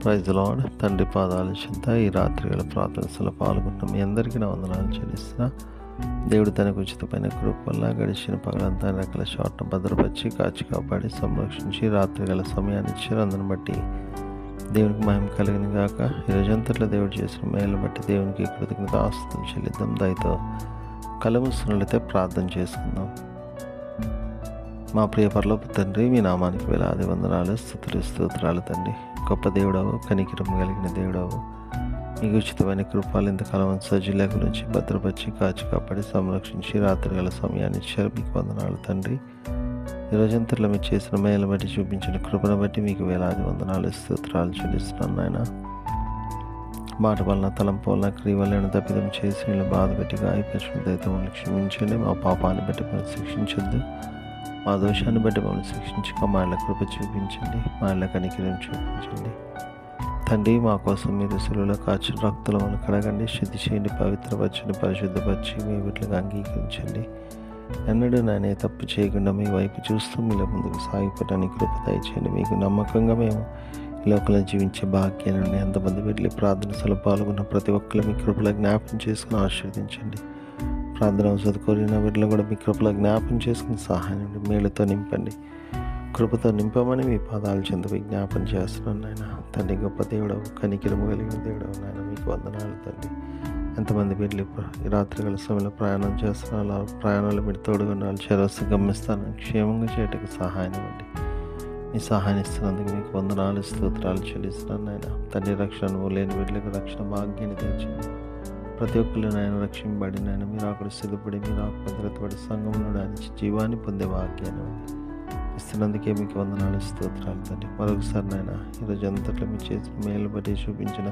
Praise lord. తండ్రి పాదాల చింత ఈ రాత్రి వేళ ప్రార్థనలో పాల్గొన్న మీ అందరికీ నా వందనాలు చెల్లిస్తున్నా. దేవుడు తనకు ఉచితమైన కృప వల్ల గడిచిన పగలంతా రకాల షాట్ను భద్రపరిచి కాచి కాపాడి సంరక్షించి రాత్రి గల సమయాన్ని ఇచ్చారు. అందుని బట్టి దేవునికి మహిమ కలిగిన గాక. ఈ రోజంతట్లో దేవుడు చేసిన మేలు బట్టి దేవునికి కృతజ్ఞత ఆస్తులు చెల్లిద్దాం. దయతో కలముస్తున్నట్లయితే ప్రార్థన చేసుకుందాం. మా ప్రియ పరలోక తండ్రి, మీ నామానికి వేలాది వందనాలు, స్తుతులు స్తోత్రాలు తండ్రి. గొప్ప దేవుడవు, కనికిరం కలిగిన దేవుడవు, మీకు ఉచితమైన కృపాలు ఇంతకాలం సజీలకు నుంచి భద్రపరిచి కాచి కాపాడి సంరక్షించి రాత్రి గల సమయాన్ని ఇచ్చారు. మీకు వందనాలు తండ్రి. ఈ రోజంతట్లో మీరు చేసిన మేలు బట్టి చూపించిన కృపను బట్టి మీకు వేలాది వందనాలు స్తోత్రాలు చెల్లిస్తున్నాను నాయన. మాట వలన తలంపు వలన క్రియ వలన తప్పిదం చేసి వీళ్ళని బాధ పెట్టి గాయపరిచిన దయతో మమ్మల్ని క్షమించండి. మా పాపాన్ని బట్టి మనం శిక్షించొద్దు, మా దోషాన్ని బట్టి మమ్మల్ని శిక్షించక మా ఇళ్ళ కృప చూపించండి, మా ఇళ్ళ కనికరం చూపించండి తండ్రి. మా కోసం మీరు శిలువలో కాచిన రక్తుల వల్ల కడగండి, శుద్ధి చేయండి, పవిత్రపరచండి, పరిశుద్ధపరిచి మీ వీటికి అంగీకరించండి. ఎన్నడూ నానే తప్పు చేయకుండా మీ వైపు చూస్తూ మీలో ముందుకు సాగిపోవడానికి కృప దయచేయండి. మీకు నమ్మకంగా మేము ఈ లోకంలో జీవించే భాగ్యాన్ని ఎంతమంది వీటిని ప్రార్థన పాల్గొన్న ప్రతి ఒక్కరు మీ కృపలో జ్ఞాపకం చేసుకుని ఆశీర్వదించండి. ప్రార్థన చదువుకోరిన వీటిలో కూడా మీ కృపలో జ్ఞాపకం చేసుకుని సహాయం మేలుతో నింపండి, కృపతో నింపమని మీ పాదాల చెంత విజ్ఞాపన చేస్తున్నాను నాయన. తండ్రి గొప్ప దేవుడవు, కనికిరము కలిగిన దేవుడవు నాయన, మీకు వందనాలు తండ్రి. ఎంతమంది వీళ్ళు రాత్రి గల సమయంలో ప్రయాణం చేస్తున్నారు, ప్రయాణాలు మీరు తోడుగా చేరవలసి గమ్యస్థానం క్షేమంగా చేయటకు సహాయం ఇవ్వండి. మీ సహాయం ఇస్తున్నందుకు మీకు వందనాలు స్తోత్రాలు చెల్లిస్తున్నాను నాయన. తండ్రి రక్షణ లేని వీళ్ళకి రక్షణ భాగ్యాన్ని తెచ్చింది. ప్రతి ఒక్కరు నాయన రక్షింపబడి నాయన మీరు అక్కడ సిద్ధపడి మీరు భద్రతపడి సంఘంలో నుంచి జీవాన్ని పొందే భాగ్యాన్ని ఇస్తున్నందుకే మీకు వందనాలు స్తోత్రాలు తండ్రి. మరొకసారి నాయన ఈరోజు అంతట్లో మీరు చేసిన మేలు బట్టి చూపించిన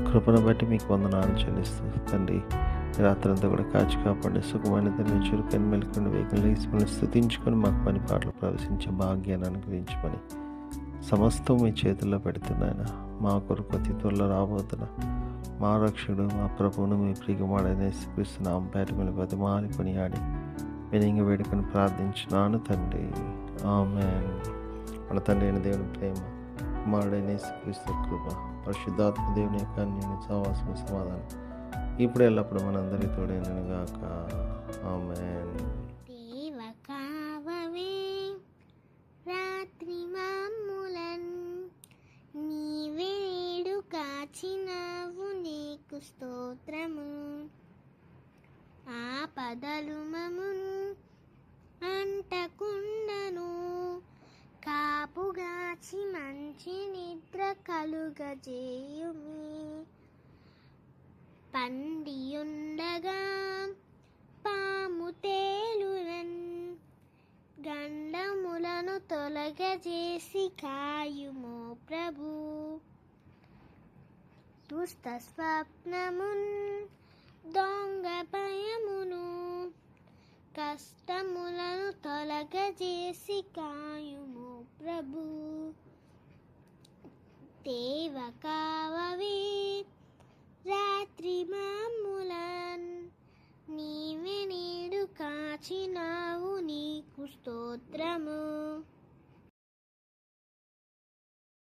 కృపను బట్టి మీకు వందనాలు చెల్లిస్తూ తండ్రి, రాత్రంతా కూడా కాచి కాపాడి సుఖమైన తండ్రి చురుకని మెలుకొని వేగంగా తీసుకొని స్థుతించుకొని మాకు పని పాటలు ప్రవేశించే భాగ్యాన్ని అనుగ్రహించమని సమస్తం మీ చేతుల్లో పెడుతున్నాయన. మా కొరకు అతి త్వరలో రాబోతున్న మా రక్షకుడు మా ప్రభువును మీ ప్రియకుమారుడైన యేసుక్రీస్తు పేట మీద బతిమాలి కొనియాడి వినయంగ వేడుకొని ప్రార్థించున్నాను తండ్రి. ఆమేన్. మన తండ్రి అయిన దేవుని ప్రేమ, కుమారుడైన యేసుక్రీస్తు కృప, పరిశుద్ధాత్మ దేవుని యొక్క అన్యోన్య సహవాసము సమాధానం ఇప్పుడు ఎల్లప్పుడు మనందరి తోడైనను గాక. ఆమేన్. రాత్రి మాములన్ నీవేడు కాచినవు, నీకు స్తోత్రము. ఆపదలు మమును అంటకుండను, కాపుగాచి మంచి నిద్ర కలుగజేయుమి. పండియుండగా పాము తేలునన్, గండములను తొలగజేసి కాయుమో ప్రభు. దుష్ట స్వప్నమున్ దొంగ భయమును, కష్టములను తొలగజేసి కాయుమో ప్రభు. దేవ కావవే